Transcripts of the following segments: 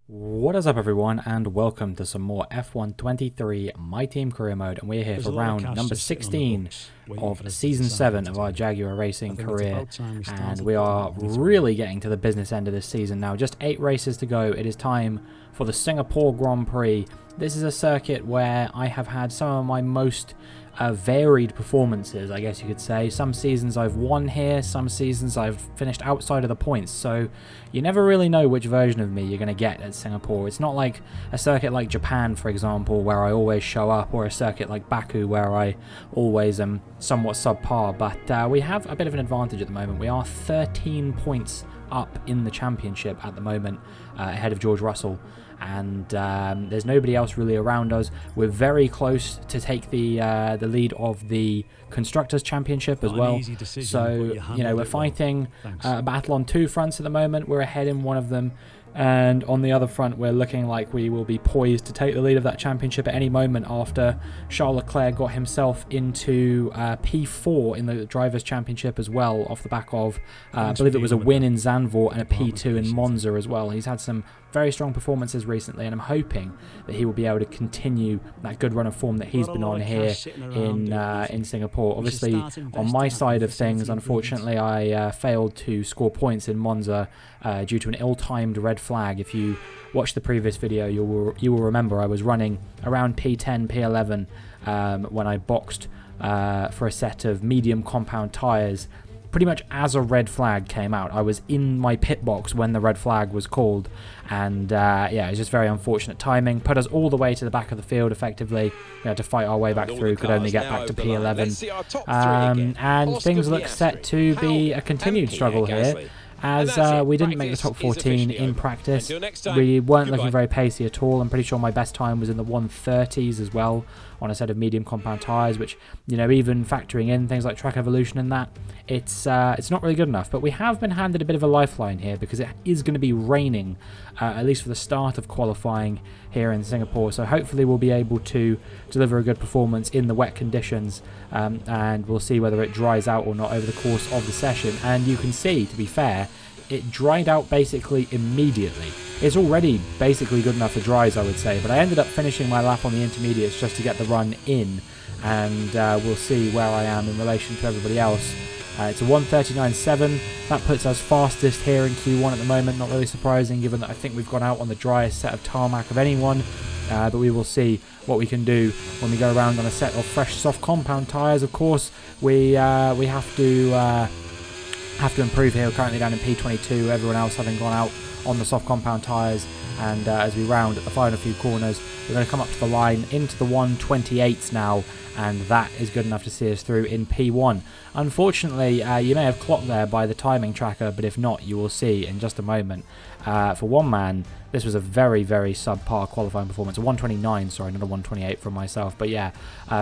What is up everyone, and welcome to some more F1 23 My Team Career Mode, and we're here for round number 16 of Season 7 of our Jaguar Racing career, and we are really getting to the business end of this season now. Just 8 races to go. It is time for the Singapore Grand Prix. This is a circuit where I have had some of my most varied performances, I guess you could say. Some seasons I've won here, some seasons I've finished outside of the points, so you never really know which version of me you're going to get at Singapore. It's not like a circuit like Japan, for example, where I always show up, or a circuit like Baku where I always am somewhat subpar, but we have a bit of an advantage at the moment. We are 13 points up in the championship at the moment, ahead of George Russell, and there's nobody else really around us. We're very close to take the lead of the Constructors' Championship as well. So, you know, we're fighting a battle on 2 fronts at the moment. We're ahead in one of them, and on the other front we're looking like we will be poised to take the lead of that championship at any moment after Charles Leclerc got himself into P4 in the Drivers' Championship as well, off the back of I believe it was a win in Zandvoort and a P2 in Monza as well. He's had some very strong performances recently, and I'm hoping that he will be able to continue that good run of form that he's been on here in Singapore. Obviously, on my side of things, unfortunately, I failed to score points in Monza due to an ill-timed red flag. If you watched the previous video, you will remember I was running around P10, P11 when I boxed for a set of medium compound tyres. Pretty much as a red flag came out, I was in my pit box when the red flag was called, and yeah, it was just very unfortunate timing. Put us all the way to the back of the field effectively. We had to fight our way back through, could only get back to P11, and things look set to be a continued struggle here, as we didn't make the top 14 in practice. We weren't looking very pacey at all. I'm pretty sure my best time was in the 130s as well on a set of medium compound tyres, which, you know, even factoring in things like track evolution and that, it's not really good enough. But we have been handed a bit of a lifeline here, because it is going to be raining, at least for the start of qualifying here in Singapore. So hopefully we'll be able to deliver a good performance in the wet conditions, and we'll see whether it dries out or not over the course of the session. And you can see, to be fair, it dried out basically immediately. It's already basically good enough for dries, I would say, but I ended up finishing my lap on the intermediates just to get the run in, and we'll see where I am in relation to everybody else. It's a 1:39.7. That puts us fastest here in Q1 at the moment. Not really surprising, given that I think we've gone out on the driest set of tarmac of anyone, but we will see what we can do when we go around on a set of fresh soft compound tyres. Of course, we have to improve here. We're currently down in P22, everyone else having gone out on the soft compound tyres, and as we round at the final few corners, we're going to come up to the line into the 128s now, and that is good enough to see us through in P1. Unfortunately, you may have clocked there by the timing tracker, but if not, you will see in just a moment. For one man, this was a very, very subpar qualifying performance. A 129, sorry, not a 128 from myself. But yeah,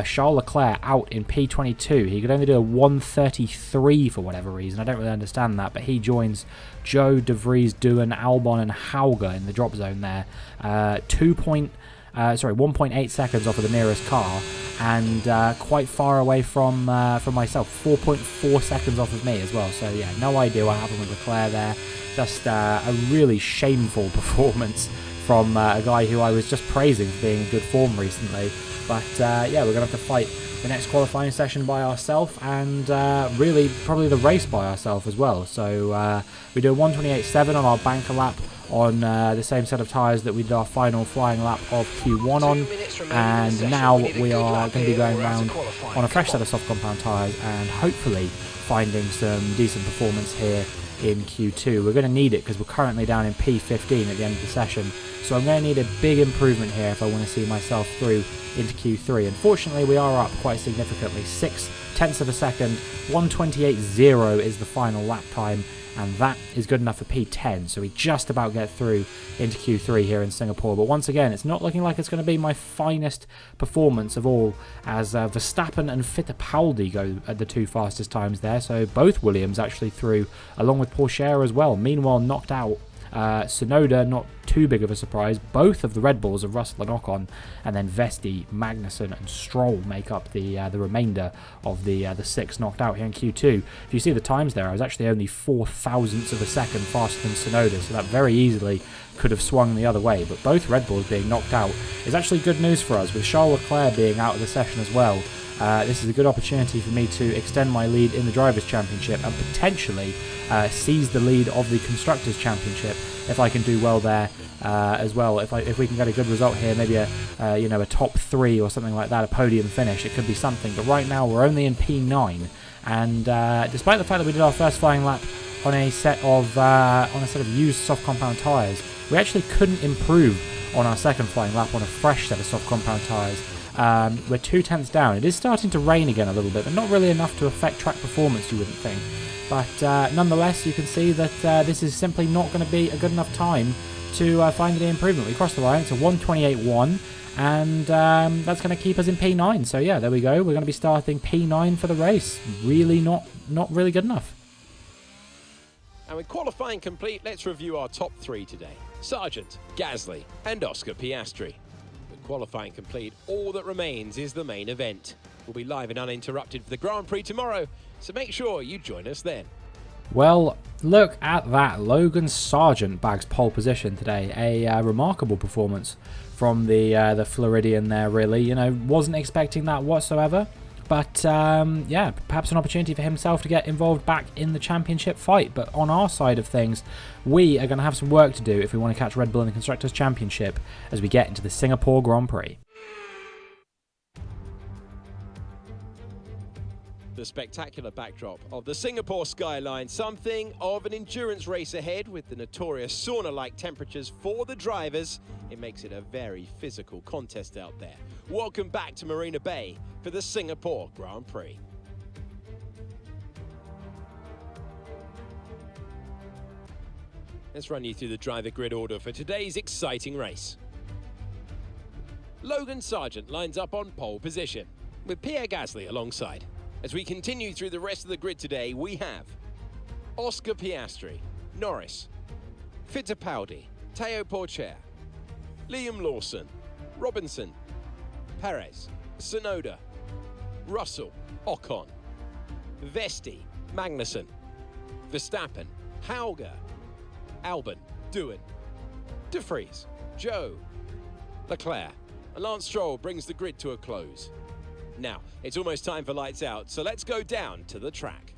Charles Leclerc out in P22. He could only do a 133 for whatever reason. I don't really understand that. But he joins Joe, De Vries, Doohan, Albon and Hauger in the drop zone there. 1.8 seconds off of the nearest car, and quite far away from myself. 4.4 seconds off of me as well. So yeah, no idea what happened with Leclerc there. Just a really shameful performance from a guy who I was just praising for being in good form recently. But yeah, we're going to have to fight the next qualifying session by ourselves, and really probably the race by ourselves as well. So we do a 128.7 on our banker lap on the same set of tyres that we did our final flying lap of Q1 on, and now we are going to be going around on a fresh set of soft compound tyres and hopefully finding some decent performance here in Q2. We're going to need it, because we're currently down in P15 at the end of the session, so I'm going to need a big improvement here if I want to see myself through into Q3. Unfortunately, we are up quite significantly, 0.6 of a second. 1:28.0 is the final lap time, and that is good enough for P10, so we just about get through into Q3 here in Singapore. But once again, it's not looking like it's going to be my finest performance of all, as Verstappen and Fittipaldi go at the 2 fastest times there, so both Williams actually through, along with Pourchaire as well. Meanwhile, knocked out Tsunoda, not too big of a surprise. Both of the Red Bulls of Russell and Ocon, and then Vesti, Magnussen, and Stroll make up the remainder of the 6 knocked out here in Q2. If you see the times there, I was actually only 4 thousandths of a second faster than Tsunoda, so that very easily could have swung the other way. But both Red Bulls being knocked out is actually good news for us, with Charles Leclerc being out of the session as well. This is a good opportunity for me to extend my lead in the Drivers' Championship and potentially seize the lead of the Constructors' Championship if I can do well there as well. If we can get a good result here, maybe a top 3 or something like that, a podium finish, it could be something. But right now we're only in P9, and despite the fact that we did our first flying lap on a set of used soft compound tyres, we actually couldn't improve on our second flying lap on a fresh set of soft compound tyres. We're 2 tenths down. It is starting to rain again a little bit, but not really enough to affect track performance, you wouldn't think. But nonetheless, you can see that this is simply not going to be a good enough time to find the improvement. We crossed the line. It's a 1:28.1, and that's going to keep us in P9. So yeah, there we go. We're going to be starting P9 for the race. Really not really good enough. And with qualifying complete, let's review our top 3 today. Sargent, Gasly, and Oscar Piastri. With qualifying complete, all that remains is the main event. We'll be live and uninterrupted for the Grand Prix tomorrow, so make sure you join us then. Well, look at that. Logan Sargent bags pole position today. A remarkable performance from the Floridian there, really. You know, wasn't expecting that whatsoever. But, yeah, perhaps an opportunity for himself to get involved back in the championship fight. But on our side of things, we are going to have some work to do if we want to catch Red Bull in the Constructors' Championship as we get into the Singapore Grand Prix. The spectacular backdrop of the Singapore skyline, something of an endurance race ahead with the notorious sauna-like temperatures for the drivers. It makes it a very physical contest out there. Welcome back to Marina Bay for the Singapore Grand Prix. Let's run you through the driver grid order for today's exciting race. Logan Sargent lines up on pole position, with Pierre Gasly alongside. As we continue through the rest of the grid today, we have Oscar Piastri, Norris, Fittipaldi, Teo Pourchaire, Liam Lawson, Robinson, Perez, Tsunoda, Russell, Ocon, Vesti, Magnussen, Verstappen, Hauger, Albon, Doohan, De Vries, Joe, Leclerc, and Lance Stroll brings the grid to a close. Now, it's almost time for lights out, so let's go down to the track.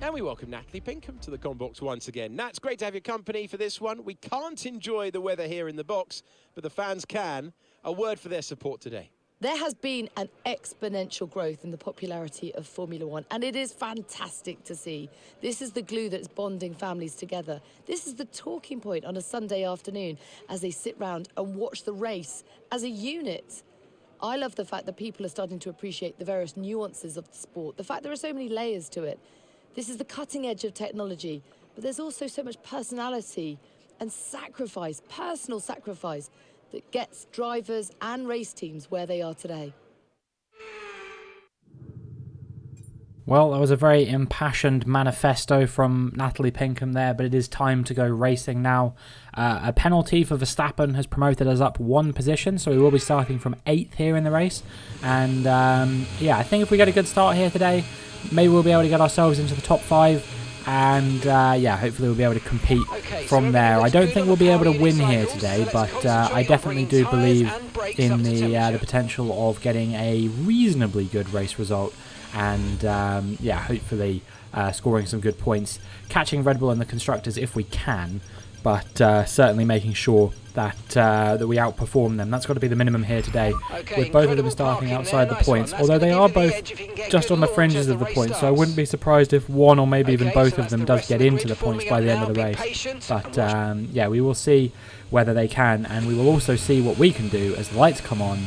And we welcome Natalie Pinkham to the CommBox once again. Nat, it's great to have your company for this one. We can't enjoy the weather here in the box, but the fans can. A word for their support today. There has been an exponential growth in the popularity of Formula One, and it is fantastic to see. This is the glue that's bonding families together. This is the talking point on a Sunday afternoon as they sit round and watch the race as a unit. I love the fact that people are starting to appreciate the various nuances of the sport, the fact there are so many layers to it. This is the cutting edge of technology, but there's also so much personality and sacrifice, personal sacrifice, that gets drivers and race teams where they are today. Well, that was a very impassioned manifesto from Natalie Pinkham there, but it is time to go racing now. A penalty for Verstappen has promoted us up 1 position, so we will be starting from 8th here in the race. And yeah, I think if we get a good start here today, maybe we'll be able to get ourselves into the top 5. And yeah, hopefully we'll be able to compete from there. I don't think we'll be able to win here today, but I definitely do believe in the potential of getting a reasonably good race result. And yeah, hopefully scoring some good points, catching Red Bull and the Constructors if we can, but certainly making sure that that we outperform them. That's got to be the minimum here today, with both of them starting outside the points, although they are both just on the fringes of the points, so I wouldn't be surprised if one or maybe even both of them does get into the points by the end of the race. But yeah, we will see whether they can, and we will also see what we can do as the lights come on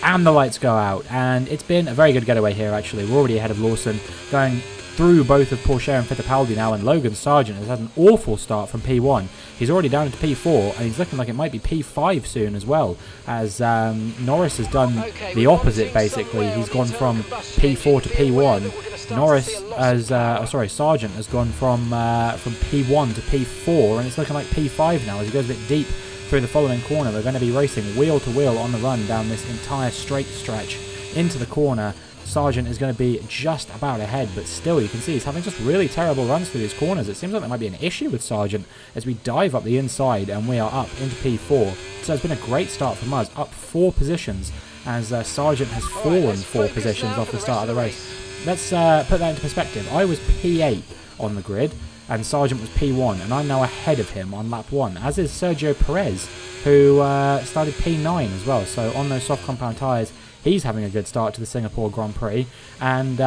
and the lights go out. And it's been a very good getaway here, actually. We're already ahead of Lawson, going through both of Pourchaire and Fittipaldi now, and Logan Sargeant has had an awful start from P1. He's already down into P4, and he's looking like it might be P5 soon as well, as Norris has done the opposite, basically. He's gone from P4 to P1. Norris has, Sargeant has gone from P1 to P4, and it's looking like P5 now as he goes a bit deep through the following corner. We're going to be racing wheel to wheel on the run down this entire straight stretch into the corner. Sargeant is going to be just about ahead, but still you can see he's having just really terrible runs through these corners. It seems like there might be an issue with Sargeant as we dive up the inside and we are up into P4. So it's been a great start from us, up 4 positions as Sargeant has fallen 4 positions off the start of the race. Let's put that into perspective. I was P8 on the grid and Sargeant was P1, and I'm now ahead of him on lap 1, as is Sergio Perez, who started P9 as well. So on those soft compound tyres, he's having a good start to the Singapore Grand Prix. And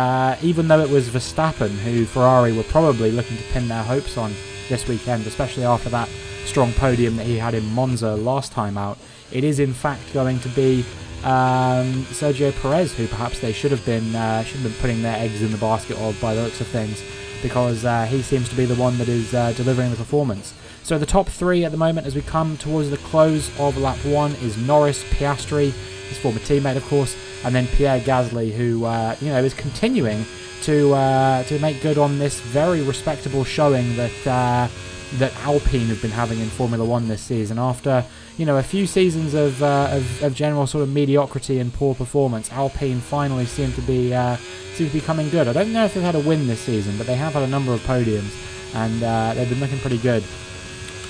even though it was Verstappen who Ferrari were probably looking to pin their hopes on this weekend, especially after that strong podium that he had in Monza last time out, it is in fact going to be Sergio Perez who perhaps they should have been putting their eggs in the basket of, by the looks of things, because he seems to be the one that is delivering the performance. So the top 3 at the moment as we come towards the close of lap 1 is Norris, Piastri, his former teammate of course, and then Pierre Gasly, who is continuing to make good on this very respectable showing that Alpine have been having in Formula 1 this season. After a few seasons of general sort of mediocrity and poor performance, Alpine finally seem to be coming good. I don't know if they've had a win this season, but they have had a number of podiums, and they've been looking pretty good.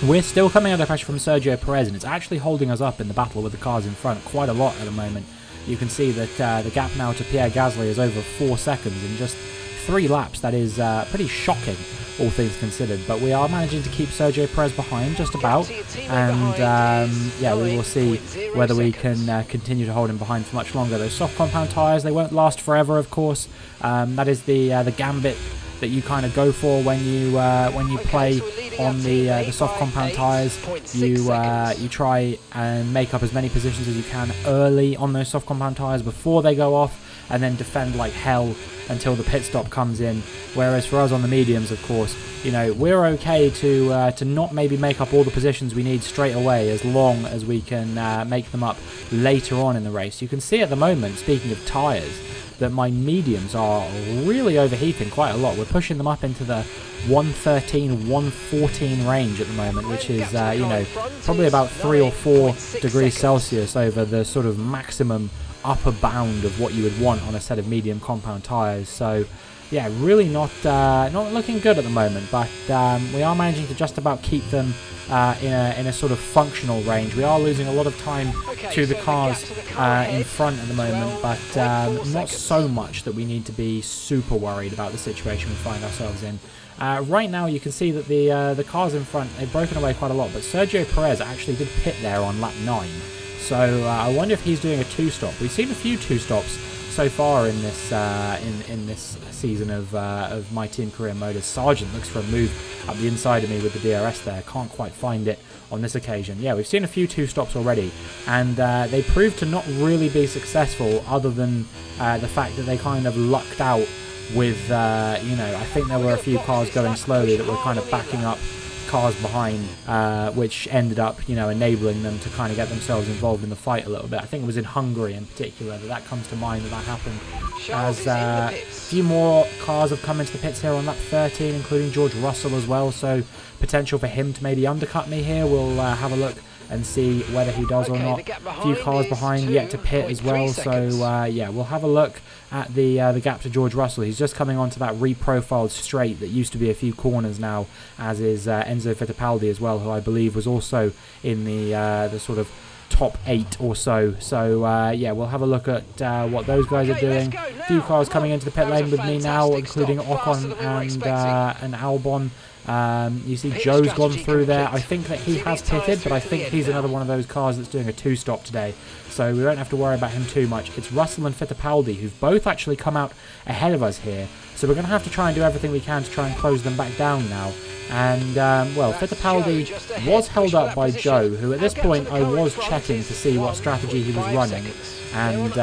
We're still coming under pressure from Sergio Perez, and it's actually holding us up in the battle with the cars in front quite a lot at the moment. You can see that the gap now to Pierre Gasly is over 4 seconds in just 3 laps. That is pretty shocking, all things considered. But we are managing to keep Sergio Perez behind just about, and we will see whether we can continue to hold him behind for much longer. Those soft compound tyres, they won't last forever, of course. That is the gambit that you kind of go for when you play on the soft compound tyres. You try and make up as many positions as you can early on those soft compound tyres before they go off, and then defend like hell until the pit stop comes in. Whereas for us on the mediums, of course, we're okay to not maybe make up all the positions we need straight away, as long as we can make them up later on in the race. You can see at the moment, speaking of tyres, that my mediums are really overheating quite a lot. We're pushing them up into the 113, 114 range at the moment, which is, probably about 3 or 4 degrees Celsius over the sort of maximum upper bound of what you would want on a set of medium compound tyres. So, yeah, really not looking good at the moment, but we are managing to just about keep them in a sort of functional range. We are losing a lot of time to the cars in front at the moment, but not so much that we need to be super worried about the situation we find ourselves in. Right now you can see that the cars in front, they've broken away quite a lot, but Sergio Perez actually did pit there on lap 9. So I wonder if he's doing a 2-stop. We've seen a few 2-stops so far in this in this season of My Team Career Mode. Sargeant looks for a move up the inside of me with the DRS there. Can't quite find it on this occasion. Yeah, we've seen a few 2-stops already, and they proved to not really be successful, other than the fact that they kind of lucked out with, I think there were a few cars going slowly that were kind of backing up cars behind, which ended up, enabling them to kind of get themselves involved in the fight a little bit. I think it was in Hungary in particular that comes to mind that happened, as a few more cars have come into the pits here on lap 13, including George Russell as well, so potential for him to maybe undercut me here. We'll have a look and see whether he does or not. A few cars behind yet to pit as well, so we'll have a look at the gap to George Russell. He's just coming onto that reprofiled straight that used to be a few corners now, as is Enzo Fittipaldi as well, who I believe was also in the sort of top 8 or so. So we'll have a look at what those guys are doing. A few cars coming into the pit lane with me now, including Ocon and Albon. You see Joe's gone through there. I think that he has pitted, but I think he's another one of those cars that's doing a 2-stop today, so we won't have to worry about him too much. It's Russell and Fittipaldi who've both actually come out ahead of us here, so we're going to have to try and do everything we can to try and close them back down now. And Fittipaldi was held up by Joe, who at this point I was checking to see what strategy he was running, And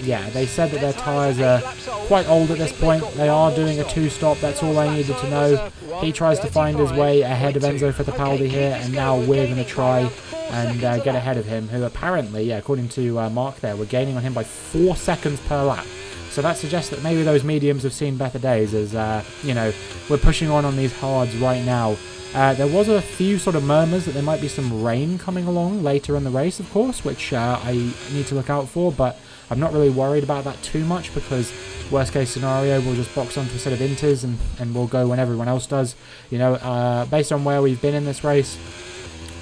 yeah, they said that their tyres are quite old at this point. They are doing a 2-stop, that's all I needed to know. He tries to find his way ahead of Enzo Fittipaldi here, and now we're going to try and get ahead of him, who apparently, yeah, according to Mark there, we're gaining on him by 4 seconds per lap. So that suggests that maybe those mediums have seen better days, as, you know, we're pushing on these hards right now. There was a few sort of murmurs that there might be some rain coming along later in the race, of course, which I need to look out for, but I'm not really worried about that too much, because worst case scenario, we'll just box onto a set of inters and we'll go when everyone else does. You know, based on where we've been in this race,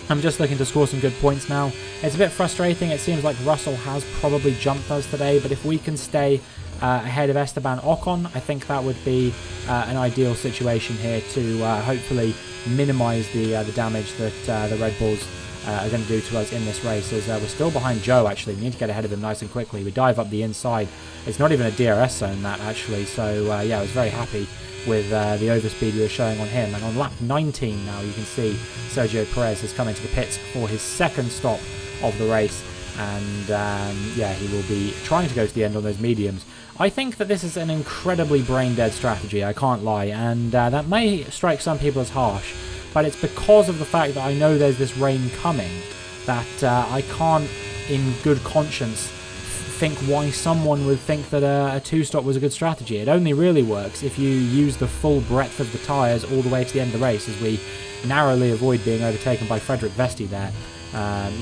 I'm just looking to score some good points now. It's a bit frustrating. It seems like Russell has probably jumped us today, but if we can stay ahead of Esteban Ocon, I think that would be an ideal situation here to hopefully minimise the damage that the Red Bulls are going to do to us in this race, as we're still behind Joe. Actually, we need to get ahead of him nice and quickly. We dive up the inside. It's not even a DRS zone, that, actually, so yeah, I was very happy with the overspeed we were showing on him. And on lap 19 now, you can see Sergio Perez has come into the pits for his second stop of the race, and yeah, he will be trying to go to the end on those mediums. I think that this is an incredibly brain-dead strategy, I can't lie, and that may strike some people as harsh, but it's because of the fact that I know there's this rain coming that I can't, in good conscience, think why someone would think that a 2-stop was a good strategy. It only really works if you use the full breadth of the tyres all the way to the end of the race, as we narrowly avoid being overtaken by Frederik Vesti there.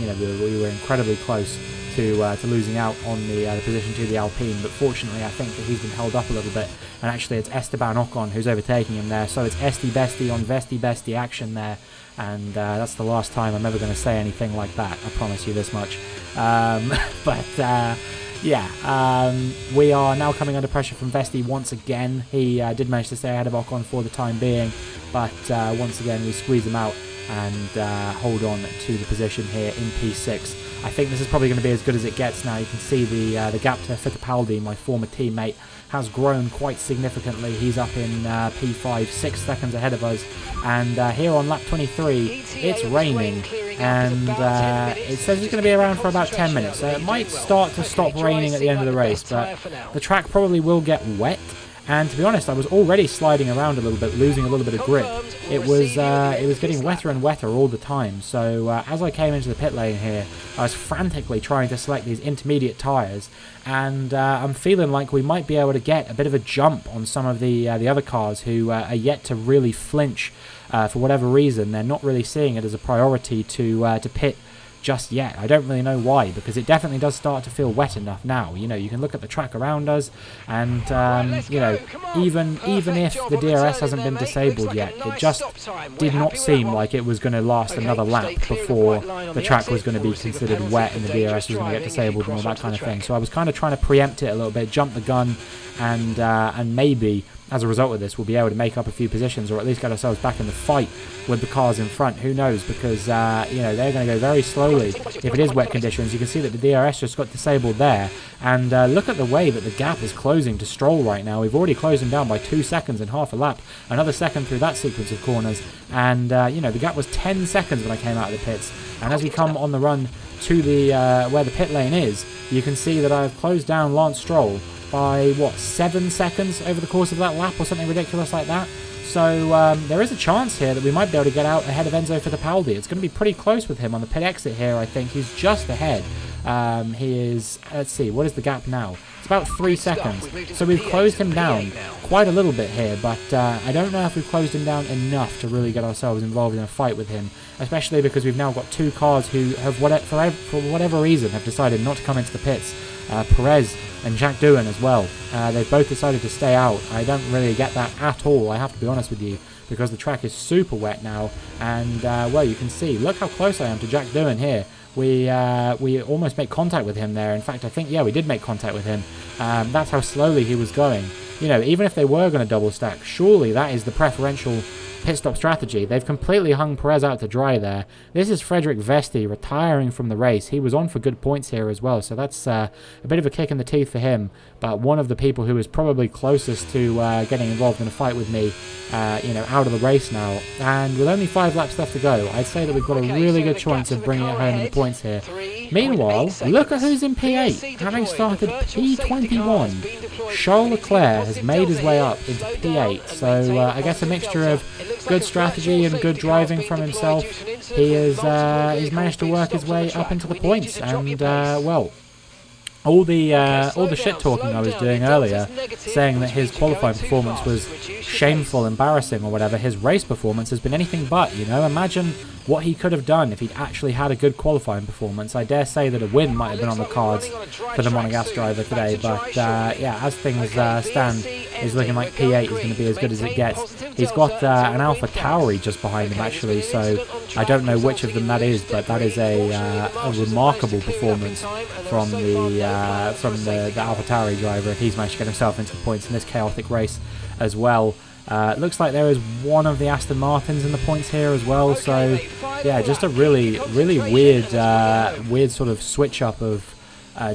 You know, we were incredibly close to losing out on the position to the Alpine, but fortunately I think that he's been held up a little bit, and actually it's Esteban Ocon who's overtaking him there, so it's Esti Besti on Vesti Besti action there, and that's the last time I'm ever going to say anything like that, I promise you this much. But yeah, we are now coming under pressure from Vesti once again. He did manage to stay ahead of Ocon for the time being, but once again we squeeze him out and hold on to the position here in P6. I think this is probably going to be as good as it gets now. You can see the gap to Fittipaldi, my former teammate, has grown quite significantly. He's up in P5, 6 seconds ahead of us. And here on lap 23, it's raining, and it says it's going to be around for about 10 minutes. So it might start to stop raining at the end of the race, but the track probably will get wet. And to be honest, I was already sliding around a little bit, losing a little bit of grip. It was getting wetter and wetter all the time. So as I came into the pit lane here, I was frantically trying to select these intermediate tyres, and I'm feeling like we might be able to get a bit of a jump on some of the other cars who are yet to really flinch for whatever reason. They're not really seeing it as a priority to pit just yet. I don't really know why, because it definitely does start to feel wet enough now. You know, you can look at the track around us, and you know, even if the DRS hasn't been disabled yet, it just did not seem like it was going to last another lap before the track was going to be considered wet and the DRS was going to get disabled and all that kind of thing. So I was kind of trying to preempt it a little bit, jump the gun, and maybe as a result of this we'll be able to make up a few positions, or at least get ourselves back in the fight with the cars in front. Who knows, because you know, they're going to go very slowly if it is wet conditions. You can see that the DRS just got disabled there, and look at the way that the gap is closing to Stroll right now. We've already closed him down by 2 seconds in half a lap, another second through that sequence of corners, and you know, the gap was 10 seconds when I came out of the pits, and as we come on the run to the where the pit lane is, you can see that I've closed down Lance Stroll by, what, 7 seconds over the course of that lap, or something ridiculous like that. So there is a chance here that we might be able to get out ahead of Enzo Fittipaldi. It's going to be pretty close with him on the pit exit here, I think. He's just ahead. He is, let's see, what is the gap now? It's about 3 seconds. So we've closed him down quite a little bit here, but I don't know if we've closed him down enough to really get ourselves involved in a fight with him, especially because we've now got 2 cars who have, for whatever reason, have decided not to come into the pits. Perez and Jack Doohan as well. They've both decided to stay out. I don't really get that at all, I have to be honest with you, because the track is super wet now, and well, you can see, look how close I am to Jack Doohan here. We almost made contact with him there. In fact, I think, yeah, we did make contact with him. That's how slowly he was going. You know, even if they were going to double stack, surely that is the preferential pit stop strategy. They've completely hung Perez out to dry there. This is Frederik Vesti retiring from the race. He was on for good points here as well, so that's a bit of a kick in the teeth for him, but one of the people who is probably closest to getting involved in a fight with me, you know, out of the race now. And with only 5 laps left to go, I'd say that we've got a really good chance of bringing it home in the points here. Meanwhile, look at who's in P8, having started P21. Charles Leclerc has made his way up into P8, so I guess a mixture of good strategy and good driving from himself. He has he's managed to work his way up into the points, and well, all the shit talking I was doing earlier, saying that his qualifying performance was shameful, embarrassing, or whatever, his race performance has been anything but. You know, imagine what he could have done if he'd actually had a good qualifying performance. I dare say that a win might have been on the cards for the Monegasque driver today, but yeah, as things stand, it's looking like P8 is going to be as good as it gets. He's got an Alpha Tauri just behind him, actually, so I don't know which of them that is, but that is a remarkable performance from the Alpha Tauri driver if he's managed to get himself into the points in this chaotic race as well. It looks like there is one of the Aston Martins in the points here as well, so yeah, just a really weird sort of switch up of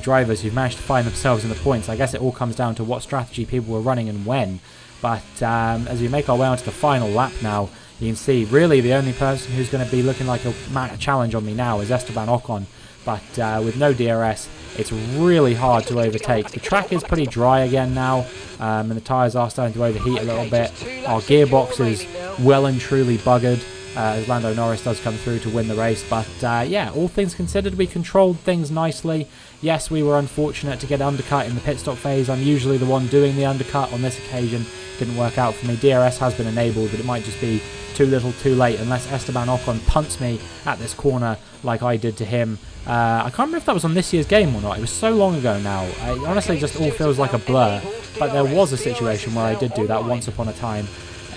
drivers who've managed to find themselves in the points. I guess it all comes down to what strategy people were running and when, but as we make our way onto the final lap now, you can see really the only person who's going to be looking like a challenge on me now is Esteban Ocon, but with no DRS, it's really hard to overtake. The track is pretty dry again now, and the tyres are starting to overheat a little bit. Our gearbox is well and truly buggered, as Lando Norris does come through to win the race. But yeah, all things considered, we controlled things nicely. Yes, we were unfortunate to get undercut in the pit stop phase. I'm usually the one doing the undercut. On this occasion, didn't work out for me. DRS has been enabled, but it might just be too little too late unless Esteban Ocon punts me at this corner like I did to him. I can't remember if that was on this year's game or not. It was so long ago now. It honestly just all feels like a blur. But there was a situation where I did do that once upon a time.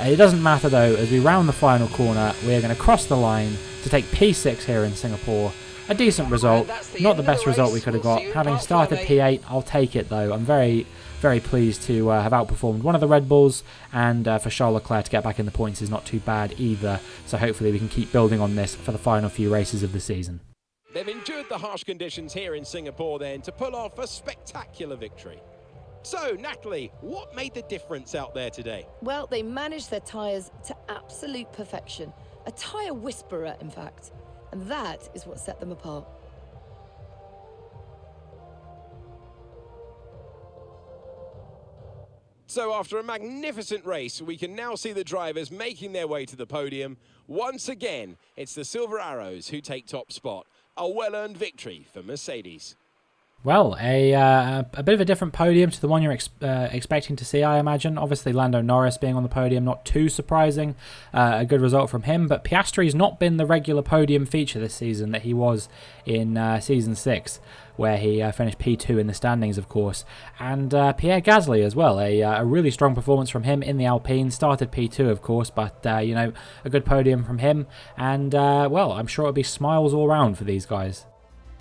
It doesn't matter though, as we round the final corner, we are going to cross the line to take P6 here in Singapore. A decent result, not the best result we could have got. Having started P8, I'll take it though. I'm very pleased to have outperformed one of the Red Bulls, and for Charles Leclerc to get back in the points is not too bad either. So hopefully we can keep building on this for the final few races of the season. They've endured the harsh conditions here in Singapore then to pull off a spectacular victory. So, Natalie, what made the difference out there today? Well, they managed their tyres to absolute perfection. A tyre whisperer, in fact. And that is what set them apart. So after a magnificent race, we can now see the drivers making their way to the podium. Once again, it's the Silver Arrows who take top spot. A well-earned victory for Mercedes. Well, a bit of a different podium to the one you're expecting to see, I imagine. Obviously, Lando Norris being on the podium, not too surprising. A good result from him. But Piastri's not been the regular podium feature this season that he was in Season 6, where he finished P2 in the standings, of course. And Pierre Gasly as well. A really strong performance from him in the Alpine. Started P2, of course, but, you know, a good podium from him. And, well, I'm sure it'll be smiles all round for these guys.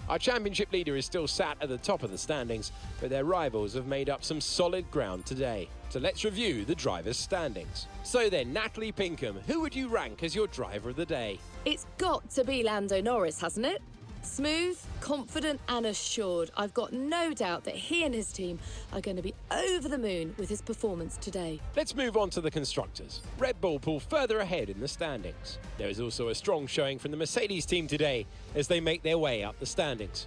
Our championship leader is still sat at the top of the standings, but their rivals have made up some solid ground today. So let's review the drivers' standings. So then, Natalie Pinkham, who would you rank as your driver of the day? It's got to be Lando Norris, hasn't it? Smooth, confident and assured. I've got no doubt that he and his team are going to be over the moon with his performance today. Let's move on to the constructors. Red Bull pull further ahead in the standings. There is also a strong showing from the Mercedes team today as they make their way up the standings.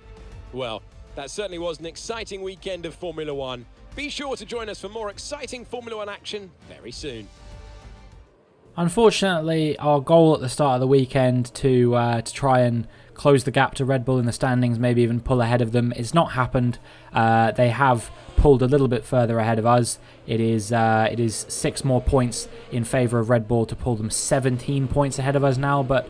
Well, that certainly was an exciting weekend of Formula One. Be sure to join us for more exciting Formula One action very soon. Unfortunately, our goal at the start of the weekend to try and close the gap to Red Bull in the standings, maybe even pull ahead of them, it's not happened. They have pulled a little bit further ahead of us. It is 6 more points in favour of Red Bull to pull them 17 points ahead of us now. But,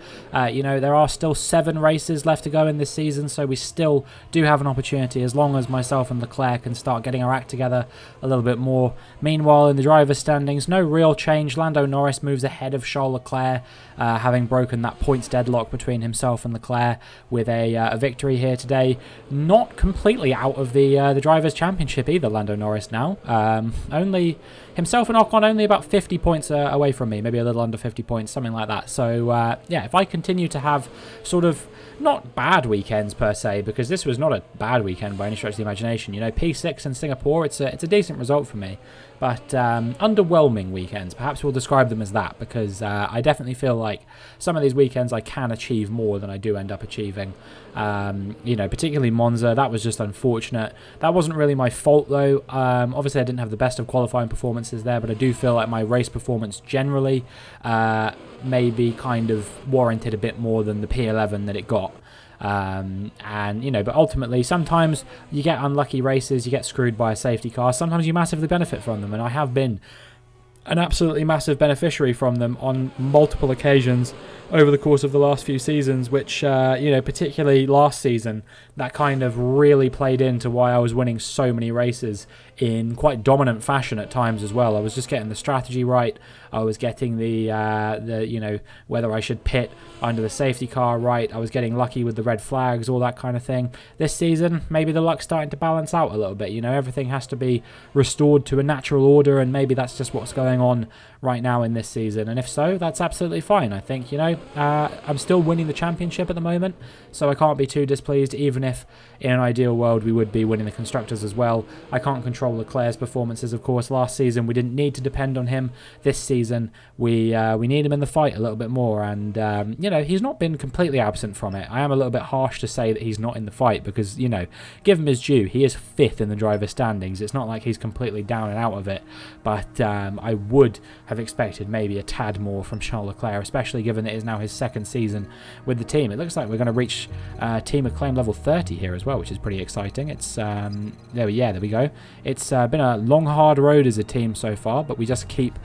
you know, there are still 7 races left to go in this season, so we still do have an opportunity as long as myself and Leclerc can start getting our act together a little bit more. Meanwhile, in the drivers' standings, no real change. Lando Norris moves ahead of Charles Leclerc, having broken that points deadlock between himself and Leclerc with a victory here today. Not completely out of the Drivers' Championship either, Lando Norris now. Only himself and Ocon only about 50 points away from me, maybe a little under 50 points, something like that. So yeah, if I continue to have sort of not bad weekends per se, because this was not a bad weekend by any stretch of the imagination. You know, P6 in Singapore, it's a decent result for me. but underwhelming weekends. Perhaps we'll describe them as that, because I definitely feel like some of these weekends I can achieve more than I do end up achieving. You know, particularly Monza, that was just unfortunate. That wasn't really my fault though. Obviously I didn't have the best of qualifying performances there, but I do feel like my race performance generally maybe kind of warranted a bit more than the P11 that it got. And you know, but ultimately sometimes you get unlucky races, you get screwed by a safety car, sometimes you massively benefit from them, and I have been an absolutely massive beneficiary from them on multiple occasions over the course of the last few seasons, which you know, particularly last season, that kind of really played into why I was winning so many races in quite dominant fashion at times as well. I was just getting the strategy right. I was getting the you know, whether I should pit under the safety car right. I was getting lucky with the red flags, all that kind of thing. This season, maybe the luck's starting to balance out a little bit. You know, everything has to be restored to a natural order, and maybe that's just what's going on right now in this season. And if so, that's absolutely fine. I think, you know, I'm still winning the championship at the moment, so I can't be too displeased, even if in an ideal world we would be winning the Constructors as well. I can't control Leclerc's performances, of course. Last season we didn't need to depend on him. This season we need him in the fight a little bit more, and you know, he's not been completely absent from it. I am a little bit harsh to say that he's not in the fight, because, you know, give him his due, he is 5th in the driver standings. It's not like he's completely down and out of it, but I would have expected maybe a tad more from Charles Leclerc, especially given it is now his 2nd season with the team. It looks like we're going to reach team acclaim level 30 here as well, which is pretty exciting. It's there we go. It's been a long, hard road as a team so far, but we just keep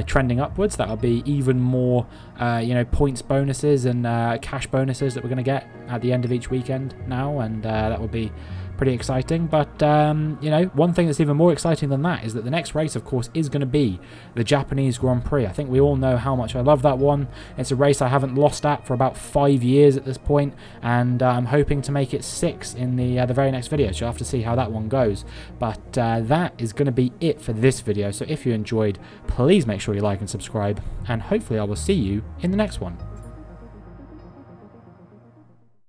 trending upwards. That'll be even more you know, points bonuses and cash bonuses that we're going to get at the end of each weekend now, and that will be pretty exciting. But you know, one thing that's even more exciting than that is that the next race, of course, is going to be the Japanese Grand Prix. I think we all know how much I love that one. It's a race I haven't lost at for about 5 years at this point, and I'm hoping to make it 6 in the very next video, so you'll have to see how that one goes. But that is going to be it for this video, so if you enjoyed, please make sure you like and subscribe, and hopefully I will see you in the next one.